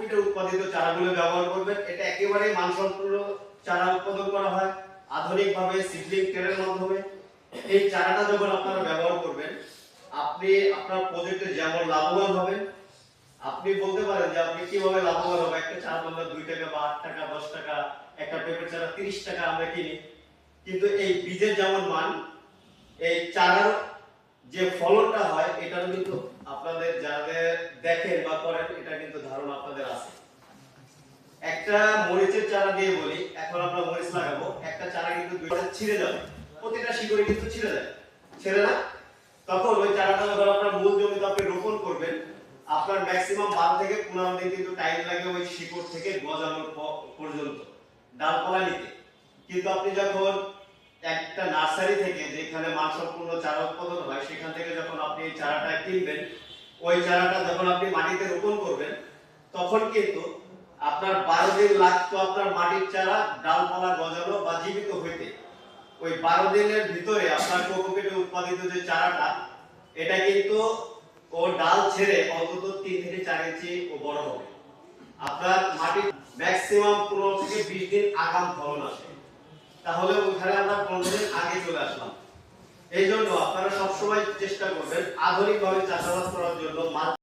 কোকোপিটে উৎপাদিত চারাগুলো ব্যবহার করবেন। এটা একেবারে মানসম্পন্ন চারা উৎপাদন করা হয় আধুনিকভাবে সিডলিং ট্রের মাধ্যমে। এই চারাটা যখন আপনারা ব্যবহার করবেন, আপনি আপনার প্রজেক্টে যেমন লাভবান হবেন, আপনি বলতে পারেন যে আপনি কিভাবে লাভবান হবেন। একটা চারা আমরা 2 টাকা বা 8 টাকা 10 টাকা, একটা পেঁপে চারা 30 টাকা আমরা কিনি, কিন্তু এই বীজের যেমন মান, এই চারার যে ফলনটা হয় এটারও কিন্তু আপনাদের যাদের দেখেন বা করেন এটা কিন্তু ধারণা আপনাদের আছে। একটা মরিচের চারা দিয়ে বলি, এখন আমরা মরিচ লাগাবো, একটা চারা কিন্তু দুইটা ছিঁড়ে যাবে, প্রতিটা শিকড়ে কিন্তু ছিঁড়ে যায়, ছেড়ে না? তখন ওই চারাটা যখন আপনার মূল জমিতে আপনি রোপণ করবেন, আপনার ম্যাক্সিমাম 12 থেকে 15 দিন কিন্তু টাইম লাগে ওই শিকড় থেকে গজানোর পর্যন্ত ডালপালা নিতে। কিন্তু আপনি যখন একটা নার্সারি থেকে, যেখানে মানসম্পন্ন চারা উৎপাদন হয়, সেখান থেকে যখন আপনি এই চারাটা কিনবেন, ওই চারাটা যখন আপনি মাটিতে রোপণ করবেন, তখন কিন্তু আপনার 12 দিন লাগতো আপনার মাটির চারা ডালপালা গজানো বা জীবিত হইতে। ওই 12 দিনের ভিতরে আপনার কোকোপিটে উৎপাদিত যে চারাটা, এটা কিন্তু ও ডাল ছেড়ে অন্তত 3 থেকে 4 ইঞ্চি ও বড় হবে। আপনার মাটির ম্যাক্সিমাম 15 থেকে 20 দিন আগাম ফলন আসে। তাহলে ওইখানে আমরা 15 দিন আগে চলে আসলাম। এই জন্য আপনারা সবসময় চেষ্টা করবেন আধুনিকভাবে চাষাবাদ করার জন্য।